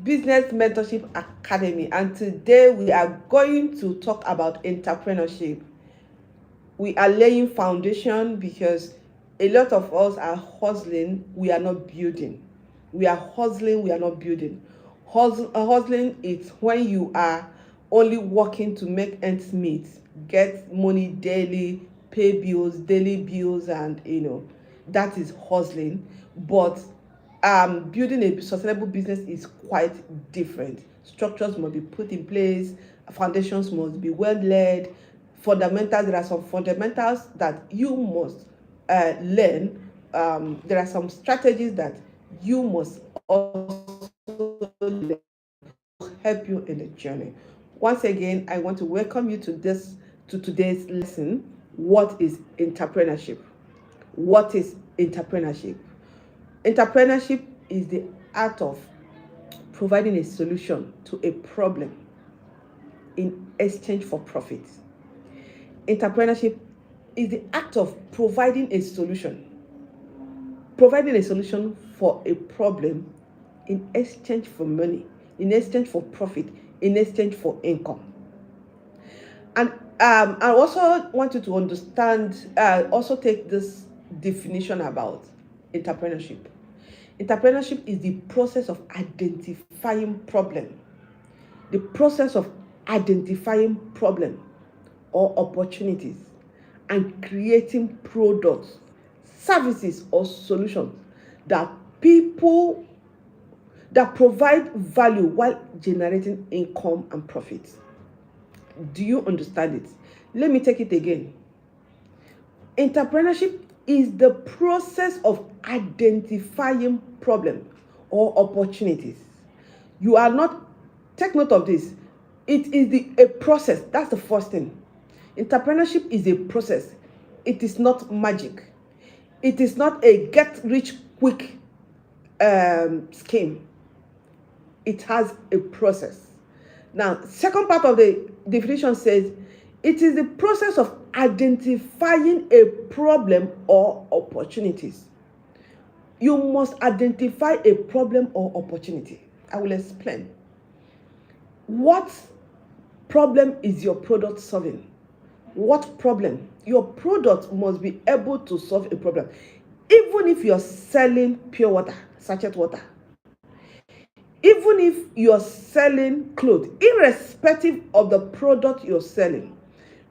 Business Mentorship Academy, and today we are going to talk about entrepreneurship. We are laying foundation because a lot of us are hustling, we are not building. We are hustling, we are not building. Hustling is when you are only working to make ends meet, get money daily, pay bills, daily bills, and that is hustling. But building a sustainable business is quite different. Structures must be put in place, foundations must be well led, fundamentals. There are some fundamentals that you must learn. There are some strategies that you must also learn to help you in the journey. Once again, I want to welcome you to today's lesson. What is entrepreneurship? What is entrepreneurship? Entrepreneurship is the art of providing a solution to a problem in exchange for profit. Entrepreneurship is the act of providing a solution for a problem in exchange for money, in exchange for profit, in exchange for income. And I also want you to understand, also take this definition about entrepreneurship. Entrepreneurship is the process of identifying problem, or opportunities, and creating products, services, or solutions that provide value while generating income and profits. Do you understand it? Let me take it again. Entrepreneurship is the process of identifying problem or opportunities. You are not, take note of this, it is a process. That's the first thing. Entrepreneurship is a process. It is not magic. It is not a get rich quick scheme. It has a process. Now, second part of the definition says it is the process of identifying a problem or opportunities. You must identify a problem or opportunity. I will explain. What problem is your product solving? What problem? Your product must be able to solve a problem. Even if you're selling pure water, sachet water, even if you're selling clothes, irrespective of the product you're selling,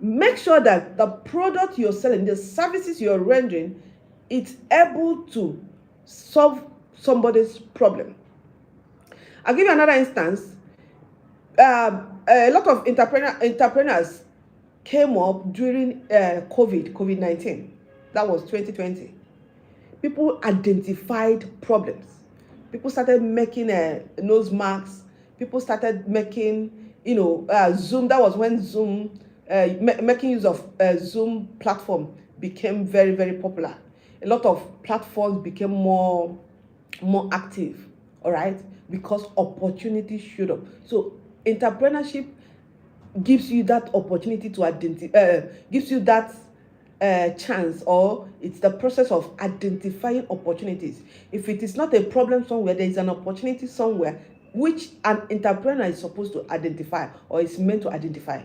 make sure that the product you're selling, the services you're rendering, it's able to solve somebody's problem. I'll give you another instance. A lot of entrepreneurs came up during COVID-19. That was 2020. People identified problems. People started making nose masks. People started making, Zoom. That was when Zoom, making use of Zoom platform became very, very popular. A lot of platforms became more active, all right, because opportunity showed up. So entrepreneurship gives you that opportunity to identify, gives you that chance, or it's the process of identifying opportunities. If it is not a problem somewhere, there is an opportunity somewhere which an entrepreneur is supposed to identify or is meant to identify.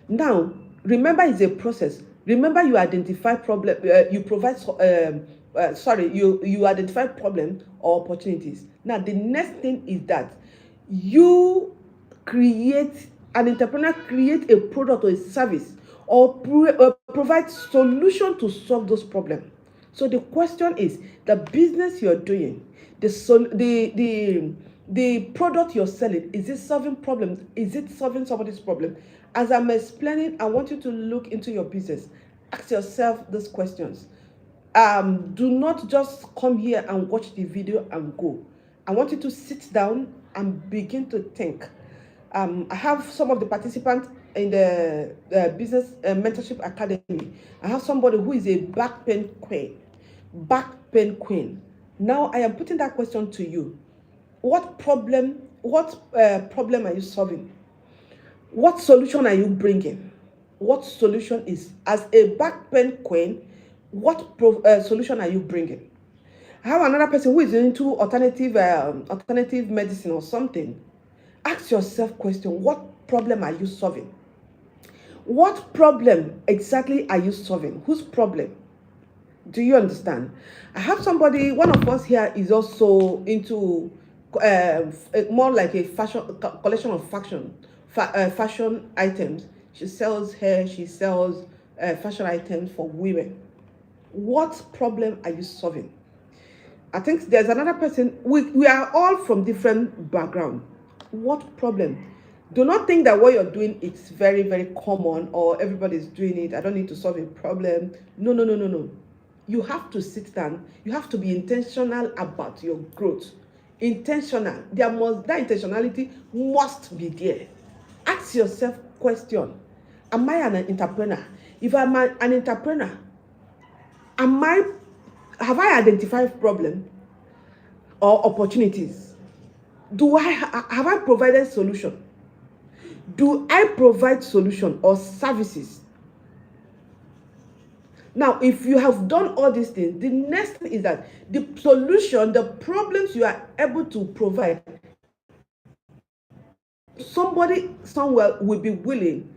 Now, remember, it's a process. Remember, you identify problem, you identify problem or opportunities. Now, the next thing is that an entrepreneur create a product or a service or provide solution to solve those problems. So the question is, the business you're doing, the product you're selling, is it solving problems? Is it solving somebody's problem? As I'm explaining, I want you to look into your business. Ask yourself these questions. Do not just come here and watch the video and go. I want you to sit down and begin to think. I have some of the participants in the Business Mentorship Academy. I have somebody who is a back pain queen. Now I am putting that question to you. What problem are you solving? What solution are you bringing? What solution is, as a back pain queen, what solution are you bringing? I have another person who is into alternative medicine or something. Ask yourself question, what problem are you solving? What problem exactly are you solving? Whose problem? Do you understand? I have somebody, one of us here is also into more like a collection of fashion items. She sells hair, she sells fashion items for women. What problem are you solving? I think there's another person. We are all from different background. What problem? Do not think that what you're doing is very, very common or everybody's doing it. I don't need to solve a problem. No, no, no, no, no. You have to sit down. You have to be intentional about your growth. Intentional. That intentionality must be there. Ask yourself question. Am I an entrepreneur? If I'm an entrepreneur, have I identified problem or opportunities? Have I provided solution? Do I provide solution or services? Now, if you have done all these things, the next thing is that the solution, the problems you are able to provide, somebody somewhere will be willing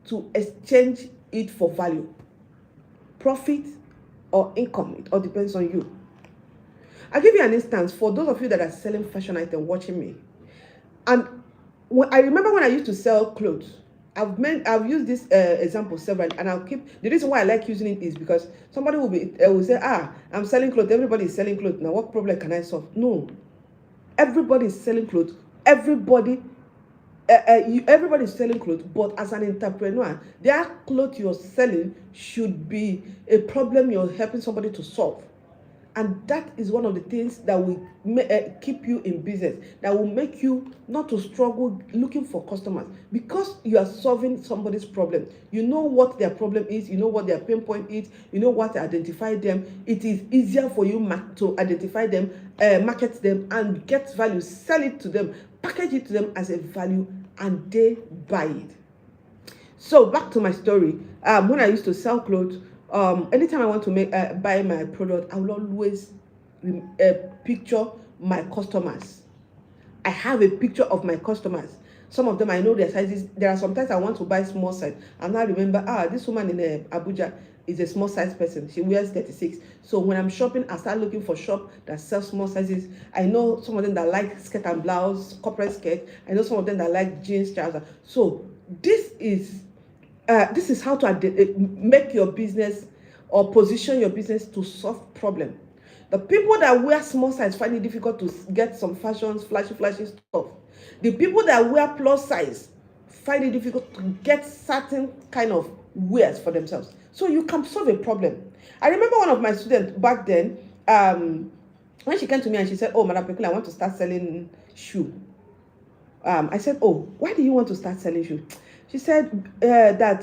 to exchange it for value, profit, or income. It all depends on you. I'll give you an instance for those of you that are selling fashion items watching me. And I remember when I used to sell clothes, I've used this example several, and I'll keep. The reason why I like using it is because somebody will say, I'm selling clothes. Everybody is selling clothes. Now, what problem can I solve? No, everybody is selling clothes. Everybody is selling clothes. But as an entrepreneur, that clothes you're selling should be a problem you're helping somebody to solve. And that is one of the things that will keep you in business, that will make you not to struggle looking for customers, because you are solving somebody's problem. You know what their problem is, you know what their pain point is, you know what to identify them. It is easier for you to identify them, market them, and get value, sell it to them, package it to them as a value, and they buy it. So back to my story. When I used to sell clothes, anytime I want to buy my product, I will always picture my customers. I have a picture of my customers. Some of them I know their sizes. There are sometimes I want to buy small size, and I remember, this woman in Abuja is a small size person. She wears 36. So when I'm shopping, I start looking for shop that sells small sizes. I know some of them that like skirt and blouse, corporate skirt. I know some of them that like jeans, trousers. So this is how to make your business or position your business to solve problem. The people that wear small size find it difficult to get some fashions, flashy stuff. The people that wear plus size find it difficult to get certain kind of wears for themselves. So you can solve a problem. I remember one of my students back then, when she came to me and she said, Madam Pekula, I want to start selling shoe. I said, why do you want to start selling shoes? She said that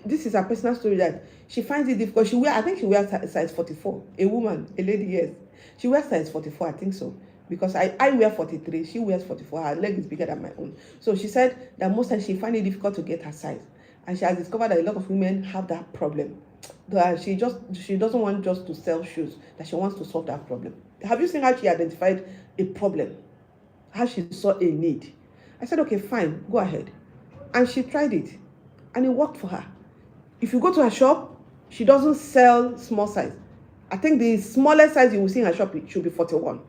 this is her personal story, that she finds it difficult. I think she wears size 44. A woman, a lady, yes. She wears size 44, I think so. Because I wear 43, she wears 44. Her leg is bigger than my own. So she said that most times she finds it difficult to get her size. And she has discovered that a lot of women have that problem. That she doesn't want just to sell shoes, that she wants to solve that problem. Have you seen how she identified a problem? How she saw a need? I said, okay, fine, go ahead. And she tried it, and it worked for her. If you go to her shop, she doesn't sell small size. I think the smallest size you will see in her shop should be 41.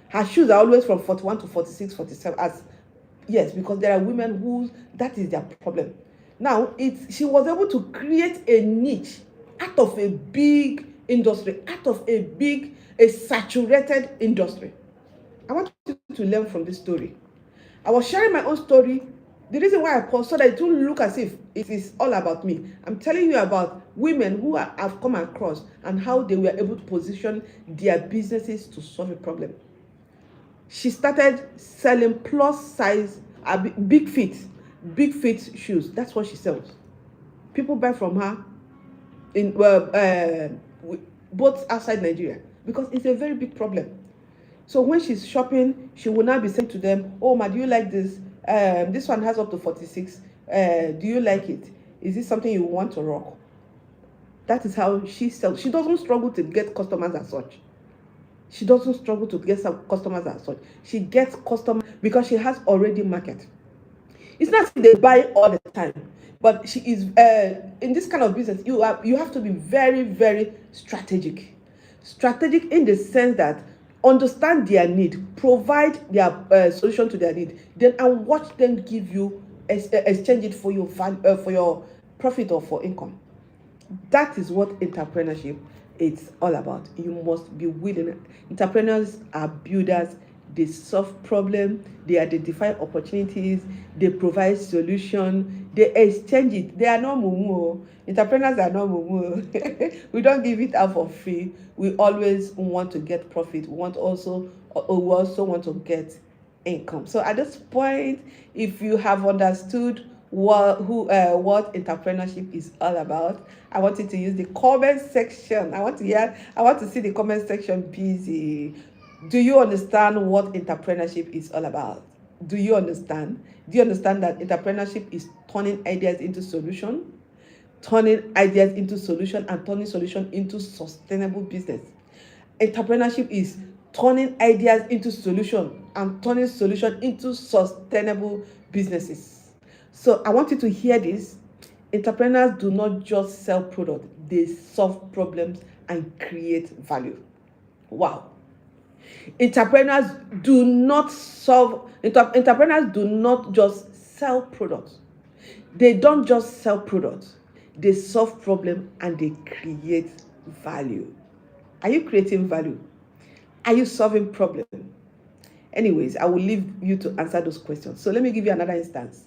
Her shoes are always from 41 to 46, 47. Yes, because there are women who that is their problem. Now, she was able to create a niche out of a big industry, out of a saturated industry. I want you to learn from this story. I was sharing my own story. The reason why I paused, so that it won't look as if it is all about me. I'm telling you about women who have come across and how they were able to position their businesses to solve a problem. She started selling plus size, big feet shoes. That's what she sells. People buy from her both outside Nigeria, because it's a very big problem. So when she's shopping, she will now be saying to them, Ma, do you like this? This one has up to 46. Do you like it? Is this something you want to rock? That is how she sells. She doesn't struggle to get customers as such. She doesn't struggle to get some customers as such. She gets customers because she has already market. It's not they buy all the time, but she is in this kind of business. You have to be very, very strategic. Strategic in the sense that understand their need, provide their solution to their need, then and watch them give you exchange it for your value, for your profit or for income. That is what entrepreneurship is all about. You must be willing. Entrepreneurs are builders. They solve problems, they identify opportunities, they provide solution, they exchange it. They are not mumu. Entrepreneurs are not mumu. We don't give it out for free. We always want to get profit. We also want to get income. So at this point, if you have understood what entrepreneurship is all about, I want you to use the comment section. I want to see the comment section busy. Do you understand what entrepreneurship is all about? Do you understand? Do you understand that entrepreneurship is turning ideas into solution? Turning ideas into solution and turning solution into sustainable business. Entrepreneurship is turning ideas into solution and turning solution into sustainable businesses. So I want you to hear this. Entrepreneurs do not just sell products, they solve problems and create value. Wow. Entrepreneurs do not just sell products. They don't just sell products. They solve problems and they create value. Are you creating value? Are you solving problems? Anyways, I will leave you to answer those questions. So let me give you another instance.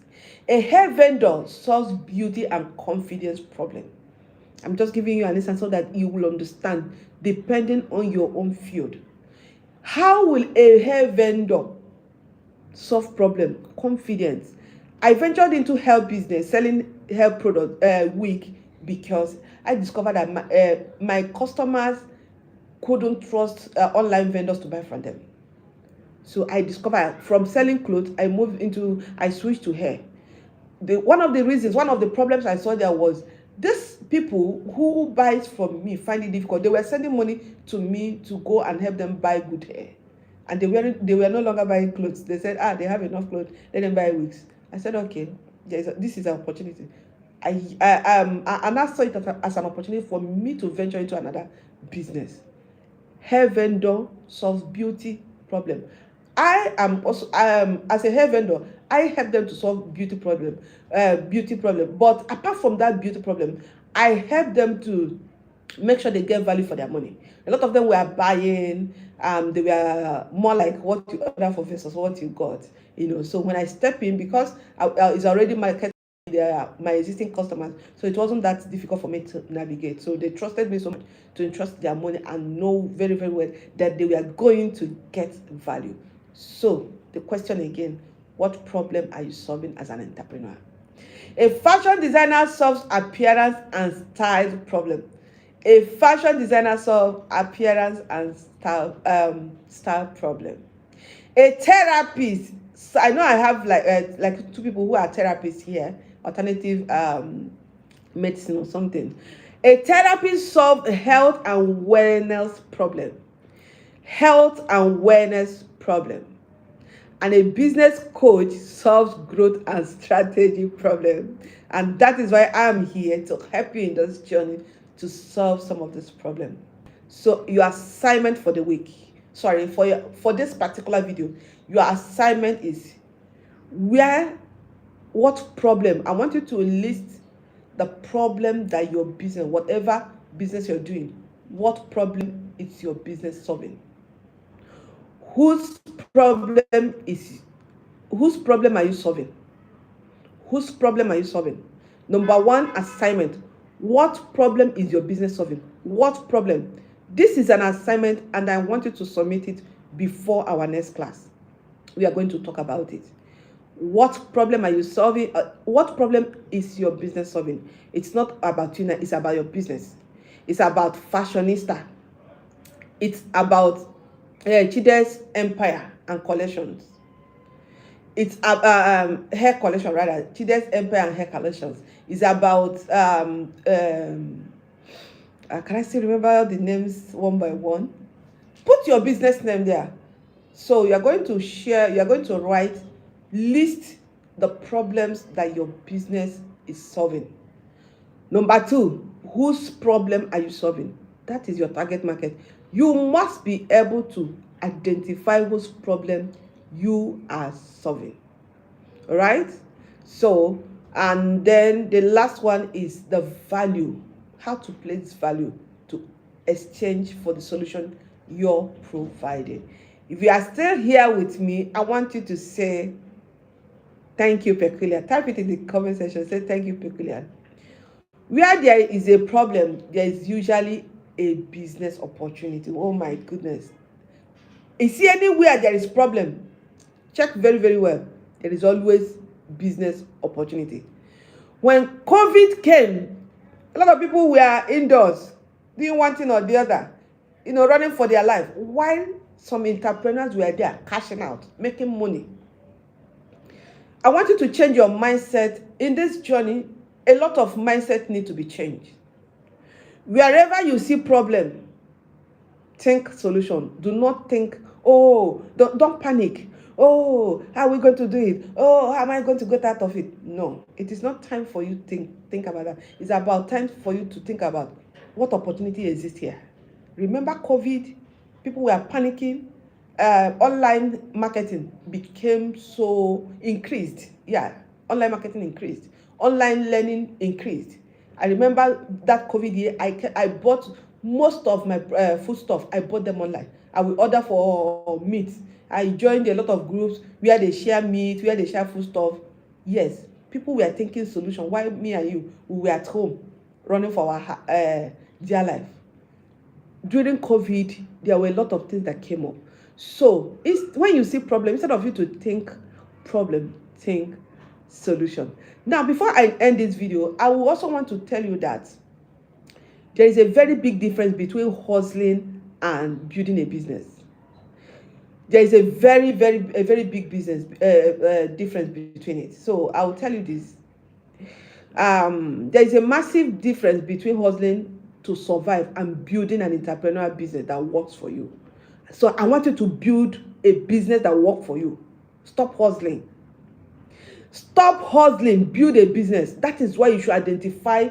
A hair vendor solves beauty and confidence problem. I'm just giving you an instance so that you will understand depending on your own field. How will a hair vendor solve problem? Confidence. I ventured into hair business, selling hair product wig, because I discovered that my customers couldn't trust online vendors to buy from them. So I discovered from selling clothes, I switched to hair. One of the problems I saw there was these people who buys from me find it difficult. They were sending money to me to go and help them buy good hair, and they were no longer buying clothes. They said, they have enough clothes, let them buy wigs. I said, okay, this is an opportunity. And I saw it as an opportunity for me to venture into another business. Hair vendor solves beauty problem. I am also as a hair vendor, I help them to solve beauty problem. But apart from that beauty problem, I help them to make sure they get value for their money. A lot of them were buying, they were more like what you order for versus what you got. So when I step in, because it's already marketed, they are my existing customers, so it wasn't that difficult for me to navigate. So they trusted me so much to entrust their money and know very, very well that they were going to get value. So the question again, what problem are you solving as an entrepreneur? A fashion designer solves appearance and style problem. A fashion designer solves appearance and style problem. A therapist, so I know I have like two people who are therapists here, alternative medicine or something. A therapist solves health and wellness problem. Health and wellness problem. And a business coach solves growth and strategy problem. And that is why I am here to help you in this journey to solve some of this problem. So your assignment for the week, for this particular video, your assignment is what problem. I want you to list the problem that your business, whatever business you're doing, what problem is your business solving? Whose problem are you solving? Whose problem are you solving? Number one assignment. What problem is your business solving? What problem? This is an assignment and I want you to submit it before our next class. We are going to talk about it. What problem are you solving? What problem is your business solving? It's not about you, it's about your business. It's about fashionista. It's about Chide's Empire and Collections. It's hair collection rather. Chide's Empire and hair collections. It's about can I still remember the names one by one? Put your business name there. So you are going to write, list the problems that your business is solving. Number 2, whose problem are you solving? That is your target market. You must be able to identify whose problem you are solving. All right? So, and then the last one is the value. How to place value to exchange for the solution you're providing. If you are still here with me, I want you to say, thank you, Peculiar. Type it in the comment section. Say, thank you, Peculiar. Where there is a problem, there is usually a business opportunity. Oh my goodness. You see, anywhere there is problem, check very, very well. There is always business opportunity. When COVID came, a lot of people were indoors, doing one thing or the other, running for their life, while some entrepreneurs were there cashing out, making money. I want you to change your mindset in this journey. A lot of mindset need to be changed. Wherever you see problem, think solution. Do not think, oh, don't panic. Oh, how are we going to do it? Oh, how am I going to get out of it? No, it is not time for you to think about that. It's about time for you to think about what opportunity exists here. Remember COVID? People were panicking. Online marketing became so increased. Yeah, online marketing increased. Online learning increased. I remember that COVID year, I bought most of my food stuff. I bought them online. I will order for meat. I joined a lot of groups where they share meat, where they share food stuff. Yes, people were thinking solution. Why me and you, we were at home running for our dear life. During COVID, there were a lot of things that came up. So when you see problem, instead of you to think problem, think solution. Now, before I end this video, I will also want to tell you that there is a very big difference between hustling and building a business. There is a very big business difference between it. So I will tell you this. There is a massive difference between hustling to survive and building an entrepreneurial business that works for you. So I want you to build a business that works for you. Stop hustling. Stop hustling. Build a business. That is why you should identify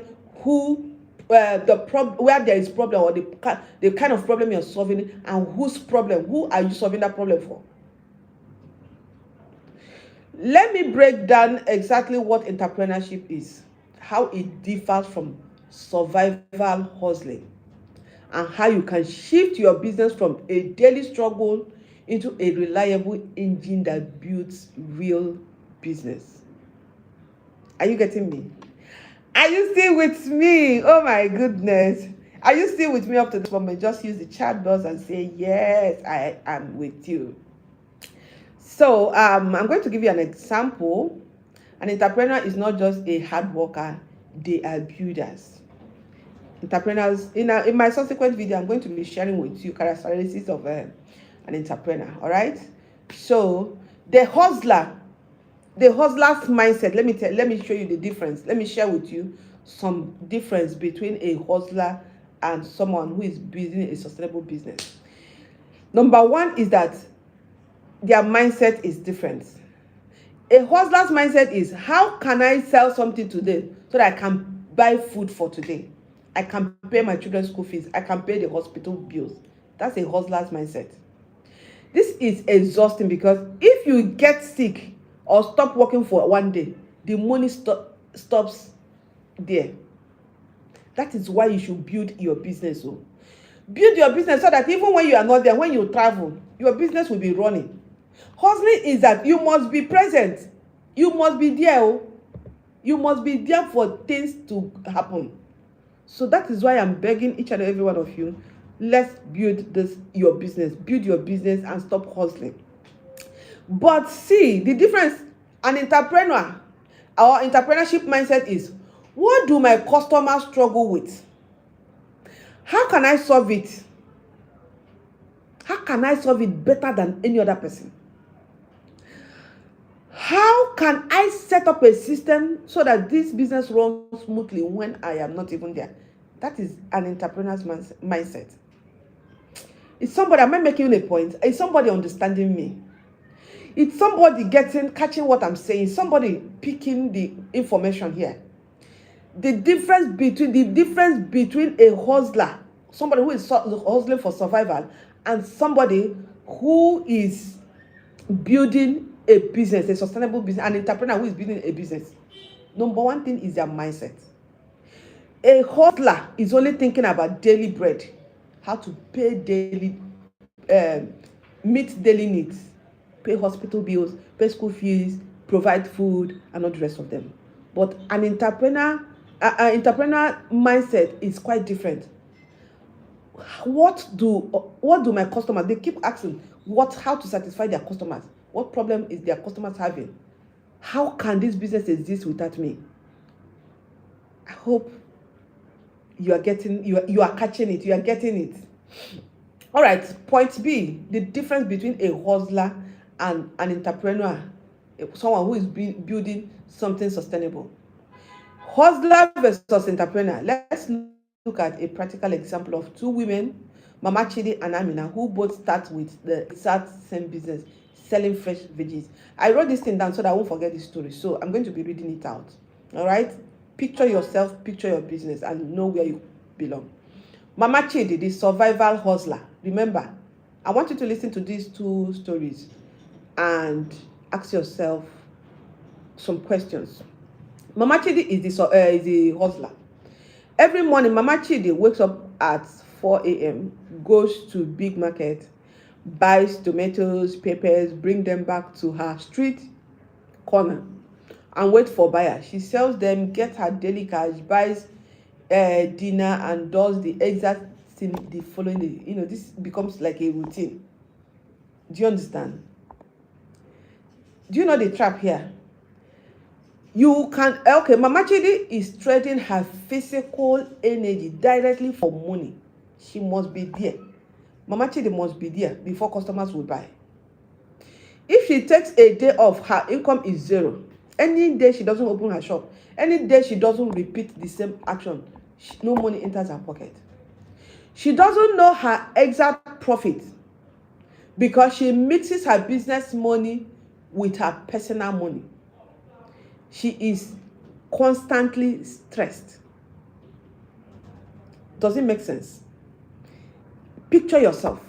where there is problem, or the kind of problem you're solving, and who are you solving that problem for. Let me break down exactly what entrepreneurship is, how it differs from survival hustling, and how you can shift your business from a daily struggle into a reliable engine that builds real business. Are you getting me? Are you still with me? Oh my goodness. Are you still with me up to this moment? Just use the chat box and say, yes, I am with you. So I'm going to give you an example. An entrepreneur is not just a hard worker, they are builders. Entrepreneurs, in my subsequent video, I'm going to be sharing with you characteristics of an entrepreneur. All right. So the hustler's mindset. Let me show you the difference. Let me share with you some difference between a hustler and someone who is building a sustainable business. Number one is that their mindset is different. A hustler's mindset is, how can I sell something today so that I can buy food for today? I can pay my children's school fees. I can pay the hospital bills. That's a hustler's mindset. This is exhausting because if you get sick or stop working for one day, the money stops there. That is why you should build your business. So build your business so that even when you are not there, when you travel, your business will be running. Hustling is that you must be present. You must be there. You must be there for things to happen. So that is why I'm begging each and every one of you, let's build your business. Build your business and stop hustling. But see, the difference, an entrepreneur, our entrepreneurship mindset is, what do my customers struggle with? How can I solve it? How can I solve it better than any other person? How can I set up a system so that this business runs smoothly when I am not even there? That is an entrepreneur's mindset. Is somebody, am I making a point? Is somebody understanding me? It's somebody catching what I'm saying, somebody picking the information here. The difference between a hustler, somebody who is hustling for survival, and somebody who is building a business, a sustainable business, an entrepreneur who is building a business. Number one thing is their mindset. A hustler is only thinking about daily bread, how to pay daily, meet daily needs, pay hospital bills, pay school fees, provide food, and all the rest of them. But an entrepreneur mindset is quite different. What do my customers? They keep asking how to satisfy their customers. What problem is their customers having? How can this business exist without me? I hope you are catching it. You are getting it. All right. Point B: the difference between a hustler and an entrepreneur, someone who is building something sustainable. Hustler versus entrepreneur. Let's look at a practical example of two women, Mama Chidi and Amina, who both start with the exact same business, selling fresh veggies. I wrote this thing down so that I won't forget this story. So I'm going to be reading it out. All right? Picture yourself, picture your business, and know where you belong. Mama Chidi, the survival hustler. Remember, I want you to listen to these two stories and ask yourself some questions. Mama Chidi is the hustler. Every morning, Mama Chidi wakes up at 4 a.m., goes to big market, buys tomatoes, peppers, bring them back to her street corner, and wait for buyers. She sells them, gets her daily cash, buys dinner, and does the exact thing the following day. This becomes like a routine. Do you understand? Do you know the trap here? Mama Chidi is trading her physical energy directly for money. She must be there. Mama Chidi must be there before customers will buy. If she takes a day off, her income is zero. Any day she doesn't open her shop, any day she doesn't repeat the same action, no money enters her pocket. She doesn't know her exact profit because she mixes her business money with her personal money. She is constantly stressed. Does it make sense? Picture yourself.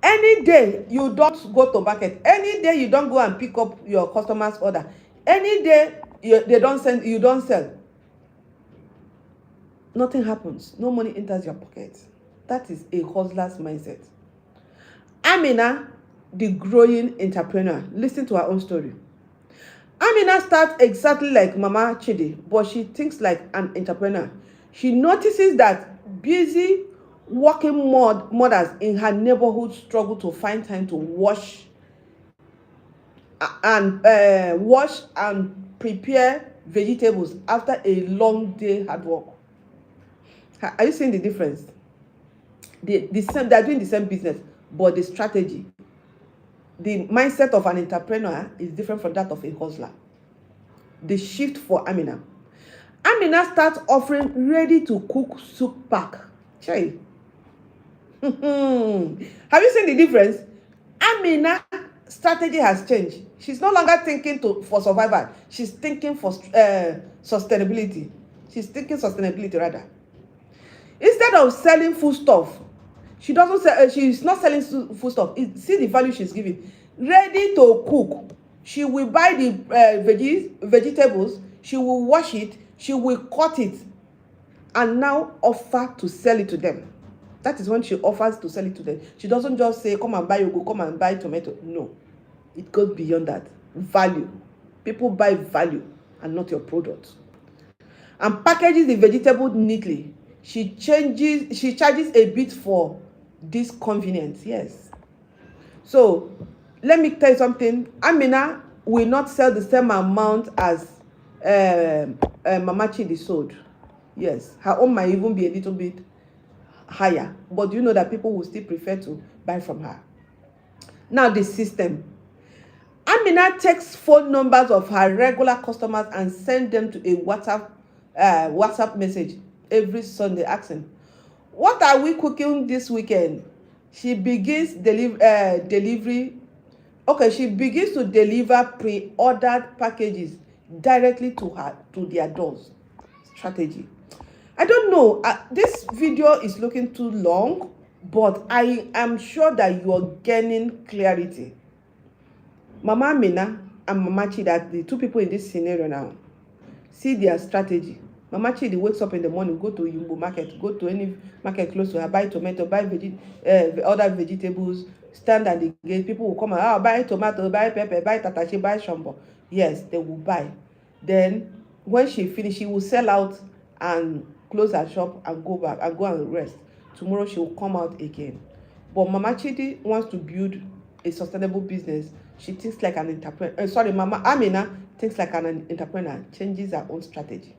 Any day you don't go to market, any day you don't go and pick up your customer's order, any day they don't send, you don't sell, nothing happens. No money enters your pocket. That is a hustler's mindset. Amina, the growing entrepreneur, listen to her own story. Amina starts exactly like Mama Chidi, but she thinks like an entrepreneur. She notices that busy working mothers in her neighborhood struggle to find time to wash and prepare vegetables after a long day hard work. Are you seeing the difference? They are doing the same business, but the strategy, the mindset of an entrepreneur is different from that of a hustler. The shift for Amina. Amina starts offering ready-to-cook soup pack. Have you seen the difference? Amina's strategy has changed. She's no longer thinking for survival. She's thinking for sustainability. She's thinking sustainability rather. Instead of selling foodstuff, she's not selling foodstuff. See the value she's giving. Ready to cook. She will buy the vegetables. She will wash it. She will cut it, and now offer to sell it to them. That is when she offers to sell it to them. She doesn't just say, "Come and buy ugu, come and buy tomato." No, it goes beyond that. Value. People buy value and not your product. And packages the vegetable neatly. She charges a bit for this convenience. Yes. So let me tell you something. Amina will not sell the same amount as Mama Chidi sold. Yes, her own might even be a little bit higher, but you know that people will still prefer to buy from her. Now the system. Amina takes phone numbers of her regular customers and send them to a WhatsApp message every Sunday asking, "What are we cooking this weekend?" She begins delivery. Okay, she begins to deliver pre-ordered packages directly to their doors. Strategy. I don't know. This video is looking too long, but I am sure that you are gaining clarity. Mama Amina and Mama Chidi, the two people in this scenario now, see their strategy. Mama Chidi wakes up in the morning, go to Yumbo market, go to any market close to her, buy tomato, buy other vegetables, stand at the gate. People will come and buy tomato, buy pepper, buy tatashi, buy shambo. Yes, they will buy. Then when she finish, she will sell out and close her shop and go back and go and rest. Tomorrow she will come out again. But Mama Chidi wants to build a sustainable business. She thinks like an entrepreneur. Mama Amina thinks like an entrepreneur, changes her own strategy.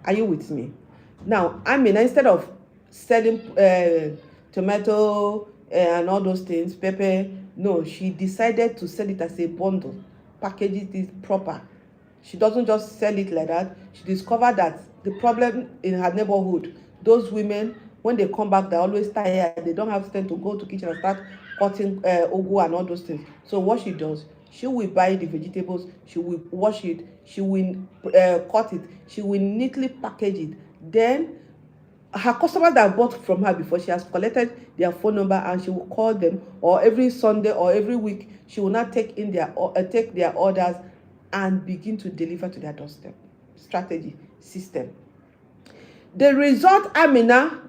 Are you with me? Now, Amina, instead of selling tomato and all those things, pepper, no, she decided to sell it as a bundle, package it proper. She doesn't just sell it like that. She discovered that the problem in her neighborhood, those women, when they come back, they're always tired. They don't have strength to go to kitchen and start cutting ugu and all those things. So what she does, she will buy the vegetables, she will wash it, she will cut it, she will neatly package it. Then her customers that bought from her before, she has collected their phone number and she will call them, or every Sunday or every week she will not take their orders and begin to deliver to their doorstep. Strategy, system. The result, Amina,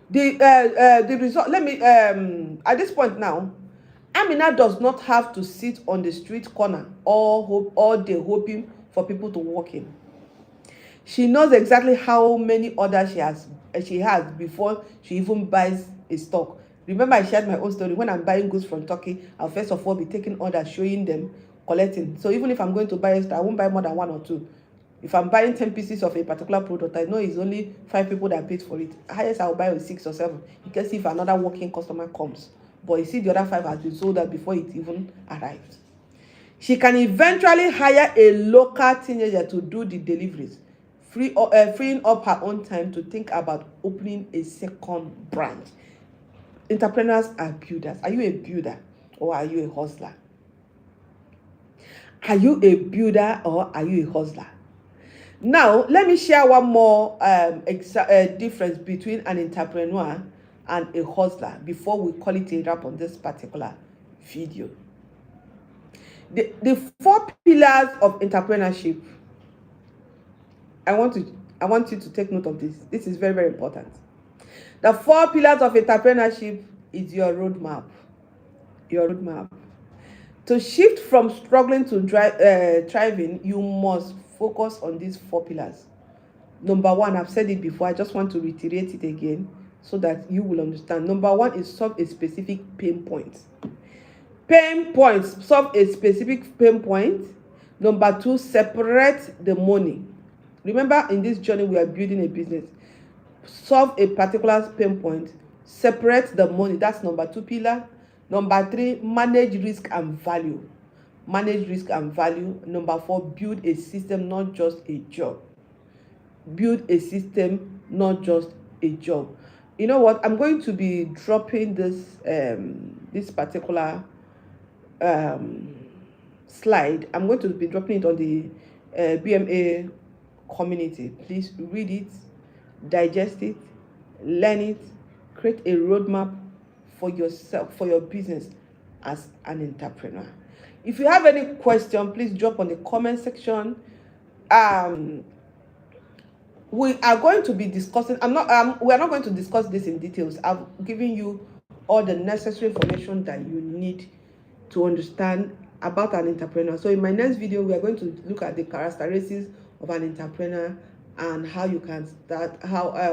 the result, let me at this point now, Amina does not have to sit on the street corner all day hoping for people to walk in. She knows exactly how many orders she has before she even buys a stock. Remember, I shared my own story. When I'm buying goods from Turkey, I'll first of all be taking orders, showing them, collecting. So even if I'm going to buy I won't buy more than 1 or 2. If I'm buying 10 pieces of a particular product, I know it's only 5 people that paid for it. Highest I'll buy with 6 or 7. You can see if another working customer comes. But you see the other 5 has been sold out before it even arrives. She can eventually hire a local teenager to do the deliveries, freeing up her own time to think about opening a second branch. Entrepreneurs are builders. Are you a builder or are you a hustler? Are you a builder or are you a hustler? Now, let me share one more difference between an entrepreneur and a hustler before we call it a wrap on this particular video. The 4 pillars of entrepreneurship. I want you to take note of this. This is very, very important. The 4 pillars of entrepreneurship is your roadmap. Your roadmap. To shift from struggling to thriving, you must focus on these 4 pillars. Number 1, I've said it before. I just want to reiterate it again so that you will understand. Number 1 is solve a specific pain point. Pain points. Solve a specific pain point. Number 2, separate the money. Remember, in this journey, we are building a business. Solve a particular pain point. Separate the money. That's number 2 pillar. Number 3, manage risk and value. Manage risk and value. Number 4, build a system, not just a job. Build a system, not just a job. You know what? I'm going to be dropping this particular slide. I'm going to be dropping it on the BMA community. Please read it, digest it, learn it, create a roadmap for yourself, for your business as an entrepreneur. If you have any question, please drop on the comment section. We are going to be discussing, we are not going to discuss this in details. I've given you all the necessary information that you need to understand about an entrepreneur. So in my next video, we are going to look at the characteristics of an entrepreneur and how you can start,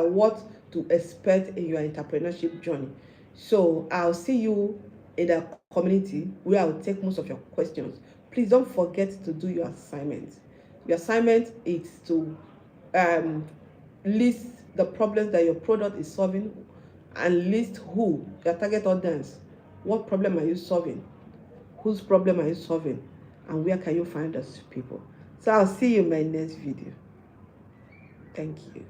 what to expect in your entrepreneurship journey. So I'll see you in the community where I'll take most of your questions. Please don't forget to do your assignment. Your assignment is to list the problems that your product is solving and list who your target audience. What problem are you solving? Whose problem are you solving? And where can you find those people? So I'll see you in my next video. Thank you.